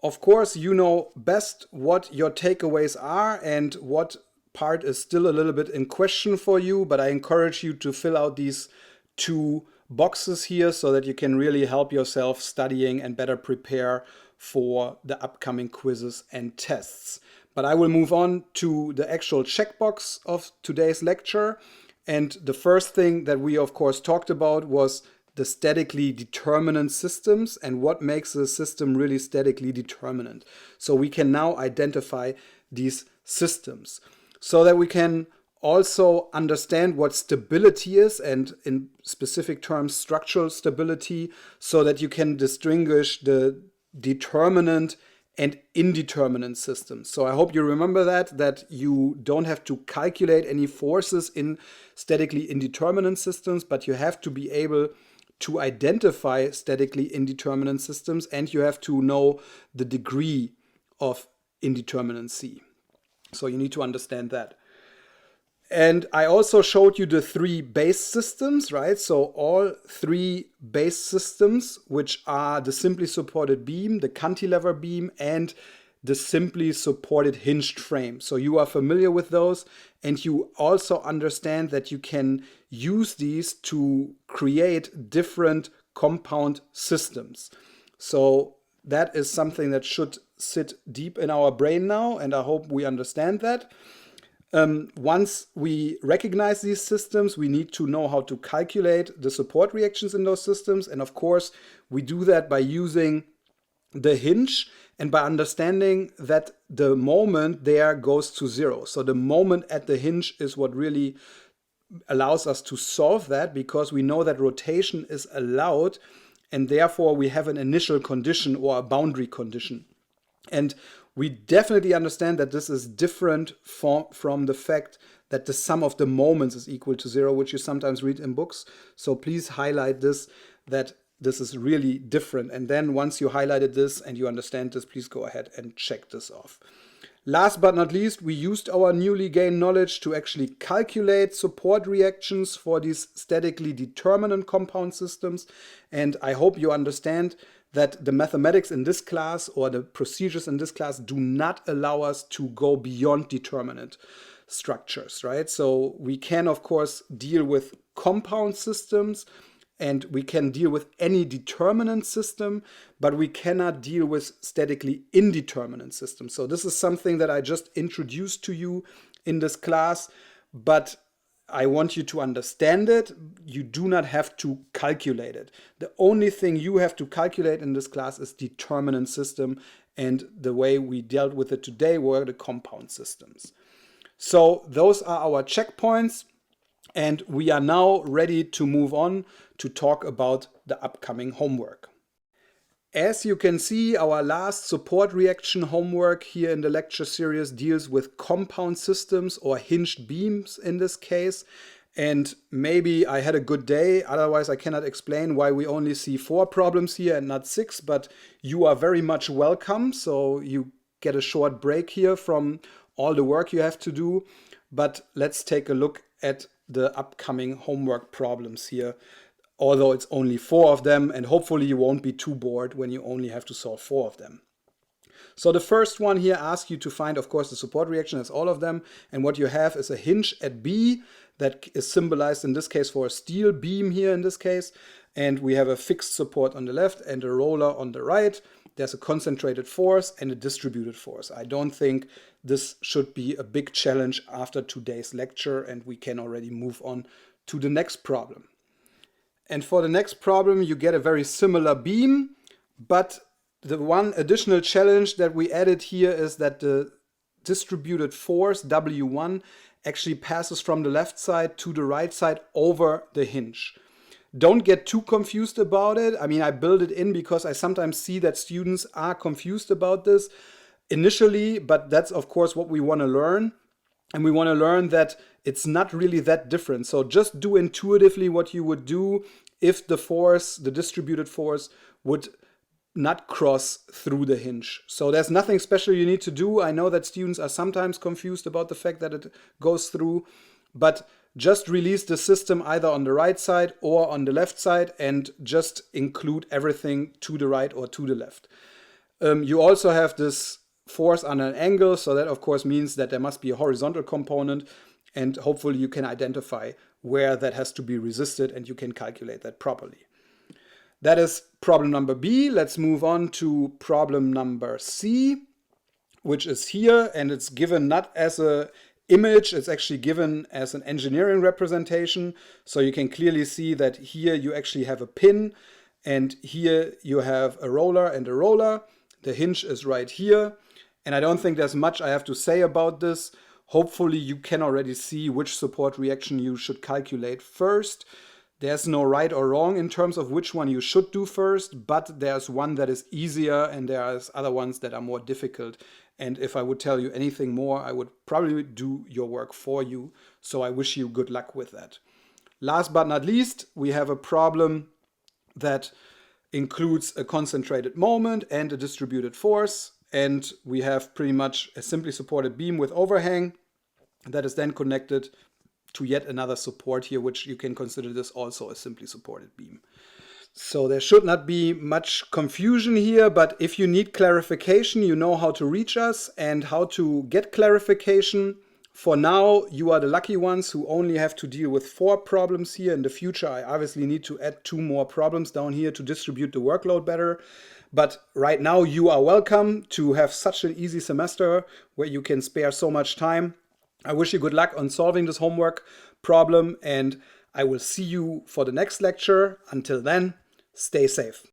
Of course, you know best what your takeaways are and what part is still a little bit in question for you, but I encourage you to fill out these two boxes here so that you can really help yourself studying and better prepare for the upcoming quizzes and tests. But I will move on to the actual checkbox of today's lecture. And the first thing that we of course talked about was the statically determinant systems and what makes a system really statically determinant. So we can now identify these systems so that we can also understand what stability is, and in specific terms structural stability, so that you can distinguish the determinant and indeterminate systems. So I hope you remember that you don't have to calculate any forces in statically indeterminate systems, but you have to be able to identify statically indeterminate systems, and you have to know the degree of indeterminacy. So you need to understand that. And I also showed you the three base systems, right? So all three base systems, which are the simply supported beam, the cantilever beam, and the simply supported hinged frame. So you are familiar with those, and you also understand that you can use these to create different compound systems. So that is something that should sit deep in our brain now, and I hope we understand that. Once we recognize these systems, we need to know how to calculate the support reactions in those systems. And of course, we do that by using the hinge and by understanding that the moment there goes to zero. So the moment at the hinge is what really allows us to solve that, because we know that rotation is allowed, and therefore we have an initial condition or a boundary condition. And we definitely understand that this is different from the fact that the sum of the moments is equal to zero, which you sometimes read in books. So please highlight this, that this is really different. And then once you highlighted this and you understand this, please go ahead and check this off. Last but not least, we used our newly gained knowledge to actually calculate support reactions for these statically determinant compound systems. And I hope you understand that the mathematics in this class or the procedures in this class do not allow us to go beyond determinant structures, right? So we can, of course, deal with compound systems, and we can deal with any determinant system, but we cannot deal with statically indeterminate systems. So this is something that I just introduced to you in this class, but I want you to understand it. You do not have to calculate it. The only thing you have to calculate in this class is determinant system, and the way we dealt with it today were the compound systems. So those are our checkpoints, and we are now ready to move on to talk about the upcoming homework. As you can see, our last support reaction homework here in the lecture series deals with compound systems, or hinged beams in this case. And maybe I had a good day, otherwise I cannot explain why we only see 4 problems here and not 6, but you are very much welcome. So you get a short break here from all the work you have to do. But let's take a look at the upcoming homework problems here, although it's only 4 of them, and hopefully you won't be too bored when you only have to solve 4 of them. So the first one here asks you to find, of course, the support reaction as all of them, and what you have is a hinge at B that is symbolized in this case for a steel beam here in this case, and we have a fixed support on the left and a roller on the right. There's a concentrated force and a distributed force. I don't think this should be a big challenge after today's lecture, and we can already move on to the next problem. And for the next problem, you get a very similar beam, but the one additional challenge that we added here is that the distributed force, W1, actually passes from the left side to the right side over the hinge. Don't get too confused about it. I mean, I build it in because I sometimes see that students are confused about this initially, but that's of course what we want to learn. And we want to learn that it's not really that different. So just do intuitively what you would do if the force, the distributed force, would not cross through the hinge. So there's nothing special you need to do. I know that students are sometimes confused about the fact that it goes through, but just release the system either on the right side or on the left side and just include everything to the right or to the left. You also have this force on an angle, so that of course means that there must be a horizontal component, and hopefully you can identify where that has to be resisted and you can calculate that properly. That is problem number B. Let's move on to problem number C, which is here, and it's given not as an image, it's actually given as an engineering representation. So you can clearly see that here you actually have a pin, and here you have a roller and a roller. The hinge is right here. And I don't think there's much I have to say about this. Hopefully you can already see which support reaction you should calculate first. There's no right or wrong in terms of which one you should do first, but there's one that is easier and there's other ones that are more difficult. And if I would tell you anything more, I would probably do your work for you. So I wish you good luck with that. Last but not least, we have a problem that includes a concentrated moment and a distributed force. And we have pretty much a simply supported beam with overhang that is then connected to yet another support here, which you can consider this also a simply supported beam. So there should not be much confusion here, but if you need clarification, you know how to reach us and how to get clarification. For now, you are the lucky ones who only have to deal with 4 problems here. In the future, I obviously need to add 2 more problems down here to distribute the workload better. But right now, you are welcome to have such an easy semester where you can spare so much time. I wish you good luck on solving this homework problem, and I will see you for the next lecture. Until then, stay safe.